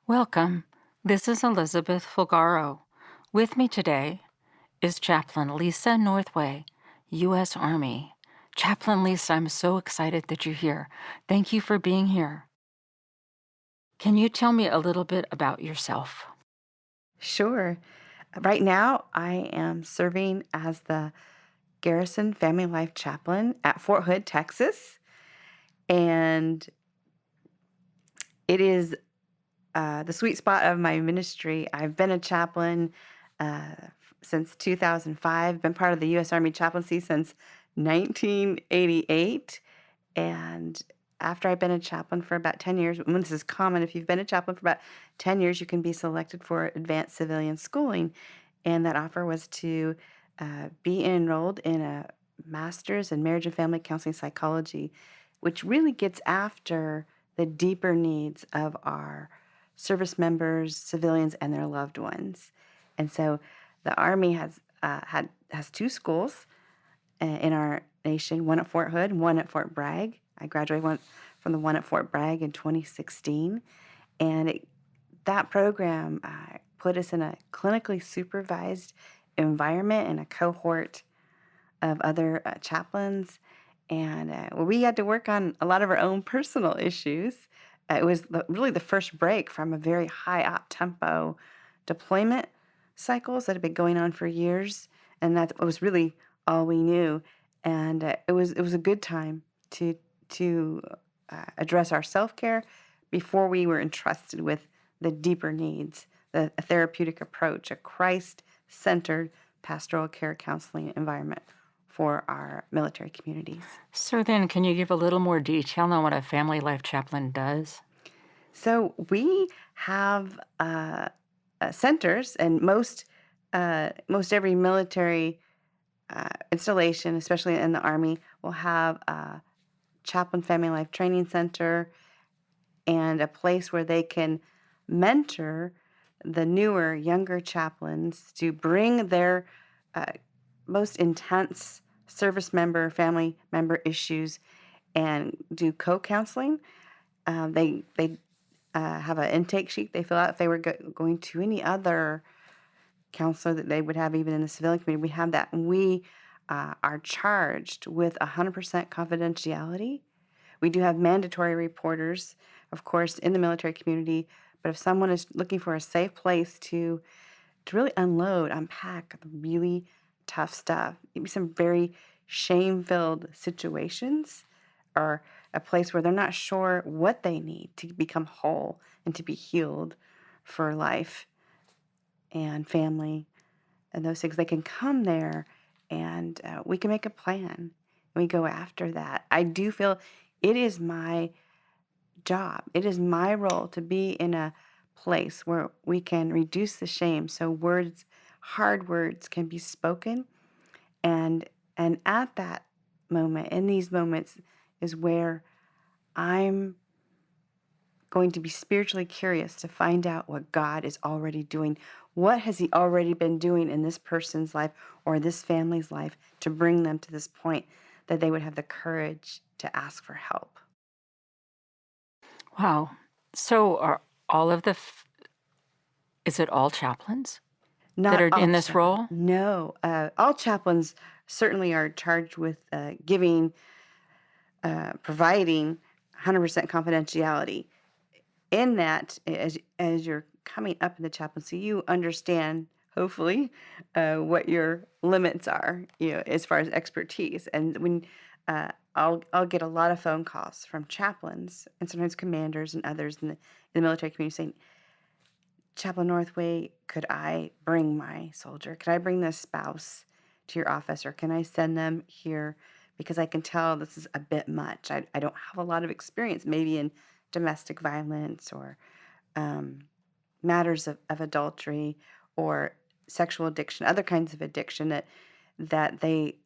Welcome. This is Elizabeth Fulgaro. With me today is Chaplain Lisa Northway, U.S. Army. Chaplain Lisa, I'm so excited that you're here. Thank you for being here. Can you tell me a little bit about yourself? Sure. Right now, I am serving as the Garrison Family Life Chaplain at Fort Hood, Texas. And it is the sweet spot of my ministry. I've been a chaplain uh, since 2005, been part of the U.S. Army chaplaincy since 1988. And after I've been a chaplain for about 10 years, and this is common, if you've been a chaplain for about 10 years, you can be selected for advanced civilian schooling. And that offer was to be enrolled in a master's in marriage and family counseling psychology, which really gets after the deeper needs of our service members, civilians, and their loved ones. And so the Army has two schools in our nation, one at Fort Hood, one at Fort Bragg. I graduated from the one at Fort Bragg in 2016, and that program put us in a clinically supervised environment and a cohort of other chaplains, and we had to work on a lot of our own personal issues. It was really the first break from a very high up-tempo deployment cycles that had been going on for years, and that was really all we knew. And it was a good time to address our self-care before we were entrusted with the deeper needs, a therapeutic approach, a Christ-centered pastoral care counseling environment for our military communities. So then, can you give a little more detail on what a family life chaplain does? So we have centers, and most every military installation, especially in the Army, will have a chaplain family life training center and a place where they can mentor the newer, younger chaplains to bring their uh, most intense service member, family member issues and do co-counseling. They have an intake sheet they fill out if they were going to any other counselor that they would have even in the civilian community. We have that, and we are charged with 100% confidentiality. We do have mandatory reporters, of course, in the military community, but if someone is looking for a safe place to really unload, unpack the really tough stuff, maybe some very shame-filled situations, or a place where they're not sure what they need to become whole and to be healed for life and family and those things, they can come there and we can make a plan and we go after that. I do feel it is my job, it is my role to be in a place where we can reduce the shame so hard words can be spoken, and at that moment, in these moments, is where I'm going to be spiritually curious to find out what God is already doing. What has He already been doing in this person's life or this family's life to bring them to this point that they would have the courage to ask for help? Wow. So are all of is it all chaplains that Not are all in this chaplains. role? No, all chaplains certainly are charged with providing 100% confidentiality. In that, as you're coming up in the chaplaincy, you understand, hopefully, what your limits are, as far as expertise. And when I'll get a lot of phone calls from chaplains and sometimes commanders and others in the military community saying, Chaplain Northway, could I bring my soldier? Could I bring this spouse to your office, or can I send them here? Because I can tell this is a bit much. I don't have a lot of experience, maybe in domestic violence or um, matters of adultery or sexual addiction, other kinds of addiction that they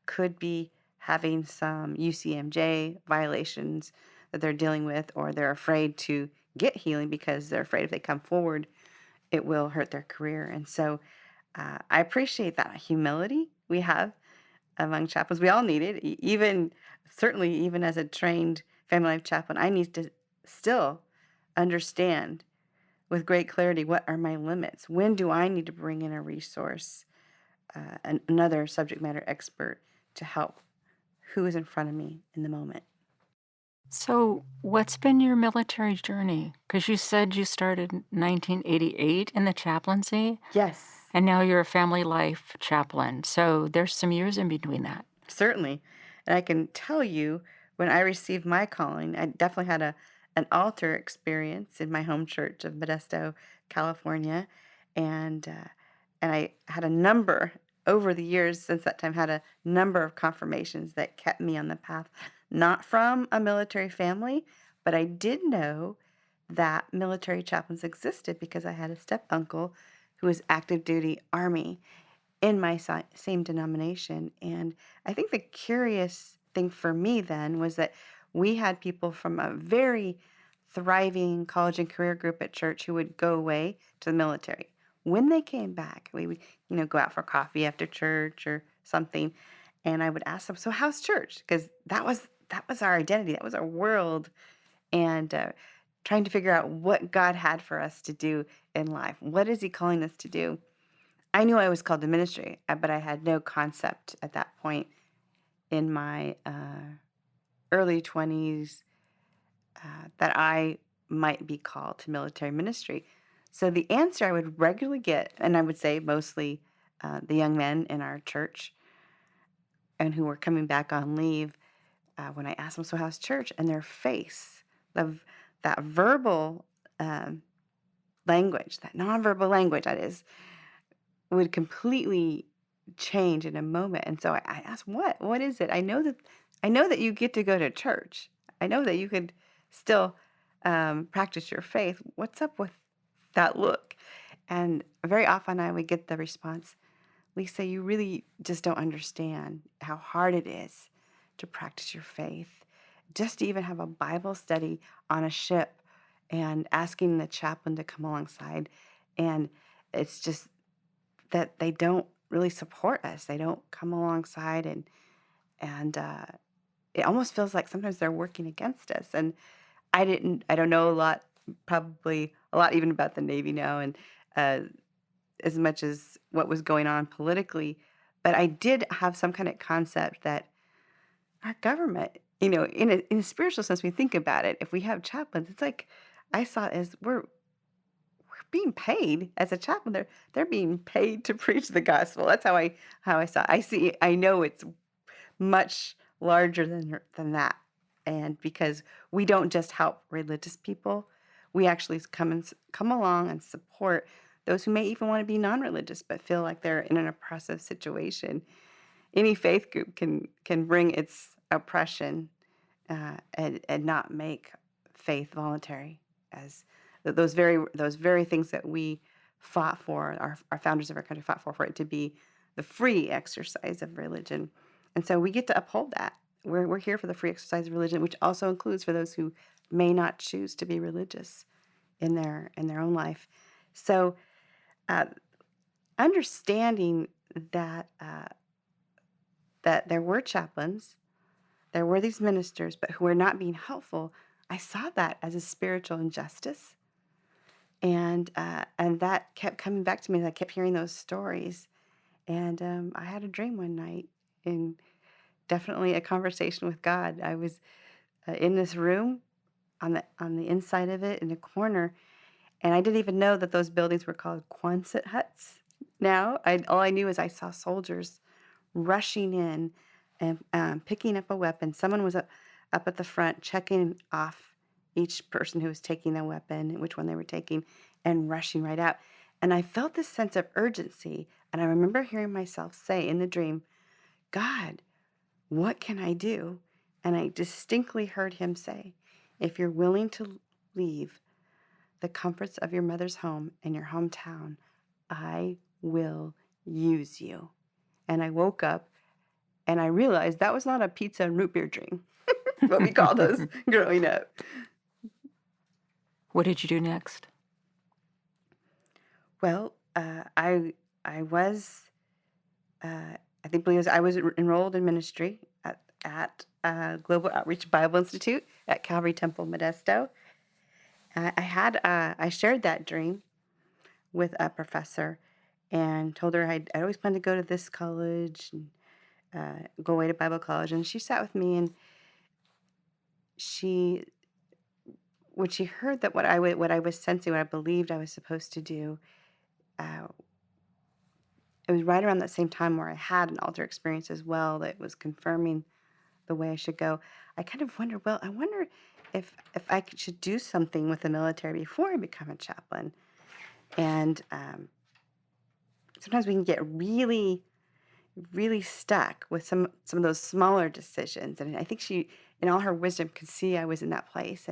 could be having some UCMJ violations that they're dealing with, or they're afraid to get healing because they're afraid if they come forward, it will hurt their career. And so I appreciate that humility we have among chaplains. We all need it, certainly even as a trained family life chaplain, I need to still understand with great clarity, what are my limits? When do I need to bring in a resource, another subject matter expert to help who is in front of me in the moment? So, what's been your military journey? Because you said you started in 1988 in the chaplaincy, Yes, and now you're a family life chaplain. So, there's some years in between that. certainly. And I can tell you, when I received my calling, I definitely had an altar experience in my home church of Modesto, California, and I had a number over the years since that time, had a number of confirmations that kept me on the path, not from a military family, but I did know that military chaplains existed because I had a step uncle who was active duty Army in my same denomination. And I think the curious thing for me then was that we had people from a very thriving college and career group at church who would go away to the military. When they came back, we would, go out for coffee after church or something, and I would ask them, "So how's church?" Because that was our identity, that was our world, and trying to figure out what God had for us to do in life. What is He calling us to do? I knew I was called to ministry, but I had no concept at that point in my early 20s that I might be called to military ministry. So the answer I would regularly get, and I would say mostly the young men in our church and who were coming back on leave, when I asked them, "So how's church?" and their face, the, that verbal um, language, that nonverbal language, that is, would completely change in a moment. And so I asked, "What is it? I know that you get to go to church. I know that you could still practice your faith. What's up with that look?" And very often I would get the response, "Lisa, you really just don't understand how hard it is to practice your faith. Just to even have a Bible study on a ship and asking the chaplain to come alongside. And it's just that they don't really support us. They don't come alongside, and it almost feels like sometimes they're working against us." And I don't know a lot, probably a lot even about the Navy now, and uh, as much as what was going on politically, but I did have some kind of concept that our government, in a spiritual sense, when we think about it, if we have chaplains, it's like I saw it as we're being paid as a chaplain. They're being paid to preach the gospel. That's how I saw it. I know it's much larger than that. And because we don't just help religious people, we actually come along and support those who may even want to be non-religious but feel like they're in an oppressive situation. Any faith group can bring its oppression and not make faith voluntary, as those very things that we fought for, our founders of our country fought for it to be the free exercise of religion. And so we get to uphold that. We're here for the free exercise of religion, which also includes for those who may not choose to be religious in their own life. So uh, understanding that that there were chaplains, there were these ministers, but who were not being helpful, I saw that as a spiritual injustice, and that kept coming back to me as I kept hearing those stories. And I had a dream one night, and definitely a conversation with God. I was in this room on the inside of it in a corner, and I didn't even know that those buildings were called Quonset huts. Now, all I knew is I saw soldiers rushing in and picking up a weapon. Someone was up at the front checking off each person who was taking the weapon and which one they were taking, and rushing right out. And I felt this sense of urgency. And I remember hearing myself say in the dream, "God, what can I do?" And I distinctly heard him say, "If you're willing to leave the comforts of your mother's home and your hometown, I will use you." And I woke up and I realized that was not a pizza and root beer dream, what we call those growing up. What did you do next? Well, I was I think believe I was enrolled in ministry at Global Outreach Bible Institute at Calvary Temple Modesto, I shared that dream with a professor and told her I'd always planned to go to this college and go away to Bible college. And she sat with me, and she when she heard that what I was sensing, what I believed I was supposed to do, uh, it was right around that same time where I had an altar experience as well that was confirming the way I should go. I kind of wondered, well, I wonder if should do something with the military before I become a chaplain. And sometimes we can get really stuck with some of those smaller decisions. And I think she, in all her wisdom, could see I was in that place.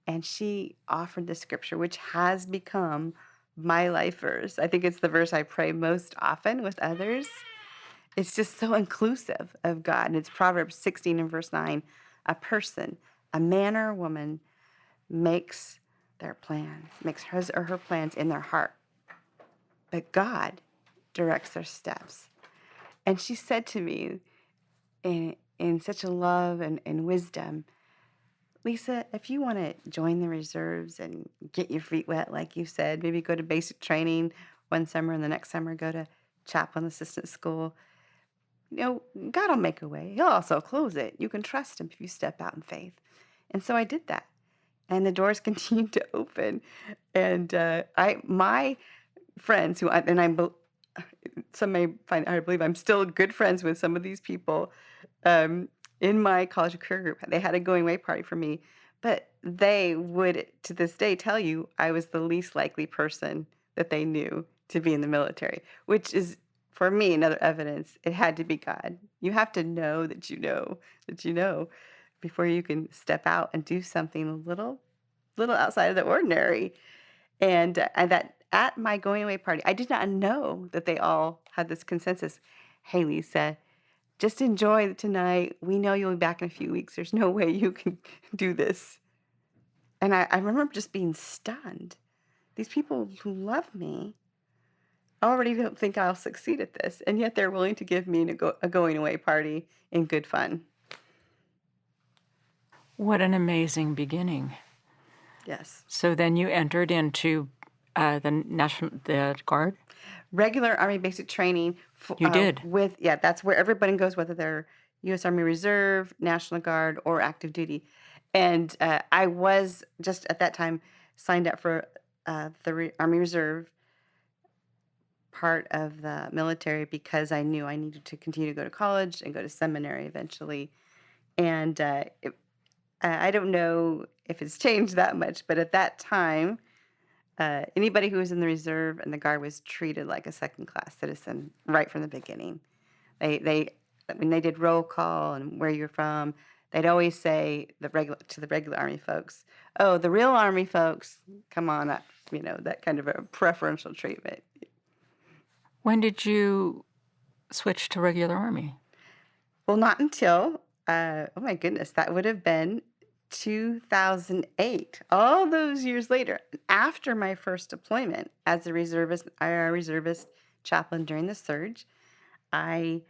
And she offered the scripture, which has become my life verse. I think it's the verse I pray most often with others. It's just so inclusive of God. And it's Proverbs 16 and verse 9. A person, a man or a woman, makes their plans, makes his or her plans in their heart. But God directs their steps. And she said to me in such a love and wisdom, Lisa, if you want to join the reserves and get your feet wet, like you said, maybe go to basic training one summer and the next summer go to chaplain assistant school, God will make a way. He'll also close it. You can trust him if you step out in faith. And so I did that. And the doors continued to open. And my friends some may find I believe I'm still good friends with some of these people in my college career group. They had a going away party for me, but they would to this day tell you I was the least likely person that they knew to be in the military, which is for me another evidence it had to be God. You have to know that you know before you can step out and do something a little outside of the ordinary. And that at my going away party, I did not know that they all had this consensus. Hey, Lisa, just enjoy tonight. We know you'll be back in a few weeks. There's no way you can do this. And I remember just being stunned. These people who love me already don't think I'll succeed at this, and yet they're willing to give me a going away party in good fun. What an amazing beginning. Yes. So then you entered into the Guard? Regular Army basic training. You did? That's where everybody goes, whether they're U.S. Army Reserve, National Guard, or active duty. And I was just at that time signed up for the Army Reserve part of the military because I knew I needed to continue to go to college and go to seminary eventually. And I don't know if it's changed that much, but at that time, anybody who was in the reserve and the Guard was treated like a second-class citizen right from the beginning. When they did roll call and where you're from, they'd always say to the regular Army folks, "Oh, the real Army folks, come on up." That kind of a preferential treatment. When did you switch to regular Army? Well, not until oh my goodness, that would have been 2008. All those years later, after my first deployment as a reservist chaplain during the surge, I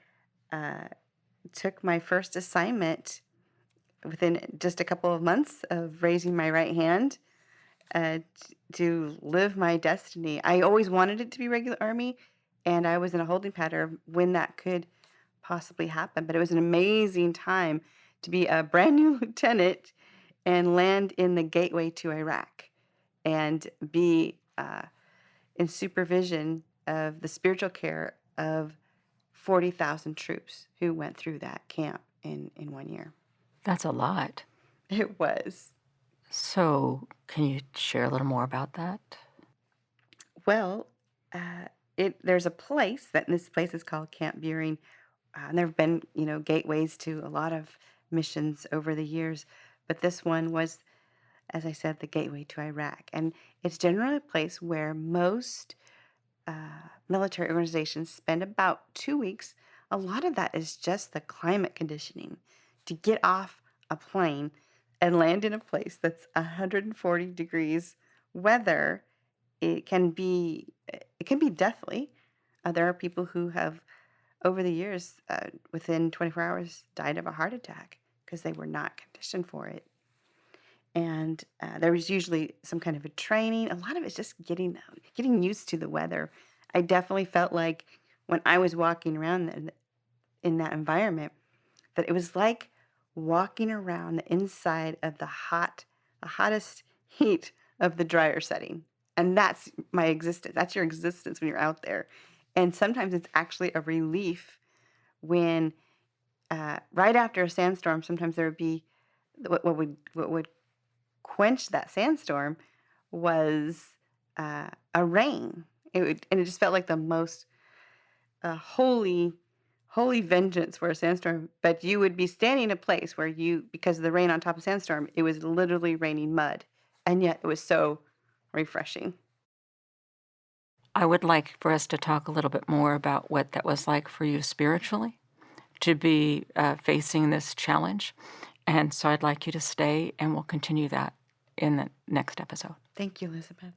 took my first assignment within just a couple of months of raising my right hand to live my destiny. I always wanted it to be regular Army, and I was in a holding pattern of when that could possibly happen. But it was an amazing time to be a brand new lieutenant and land in the gateway to Iraq and be in supervision of the spiritual care of 40,000 troops who went through that camp in 1 year. That's a lot. It was. So can you share a little more about that? Well, there's a place this place is called Camp Buring. And there have been, gateways to a lot of missions over the years, but this one was, as I said, the gateway to Iraq. And it's generally a place where most military organizations spend about 2 weeks. A lot of that is just the climate conditioning to get off a plane and land in a place that's 140 degrees weather. It can be deathly. There are people who have over the years, within 24 hours, died of a heart attack because they were not conditioned for it. and there was usually some kind of a training. A lot of it's just getting used to the weather. I definitely felt like when I was walking around in that environment that it was like walking around the inside of the hottest heat of the dryer setting. And that's my existence. That's your existence when you're out there. And sometimes it's actually a relief when, right after a sandstorm, sometimes there would be what would quench that sandstorm was a rain. And it just felt like the most holy vengeance for a sandstorm. But you would be standing in a place where because of the rain on top of sandstorm, it was literally raining mud, and yet it was so refreshing. I would like for us to talk a little bit more about what that was like for you spiritually to be facing this challenge. And so I'd like you to stay, and we'll continue that in the next episode. Thank you, Elizabeth.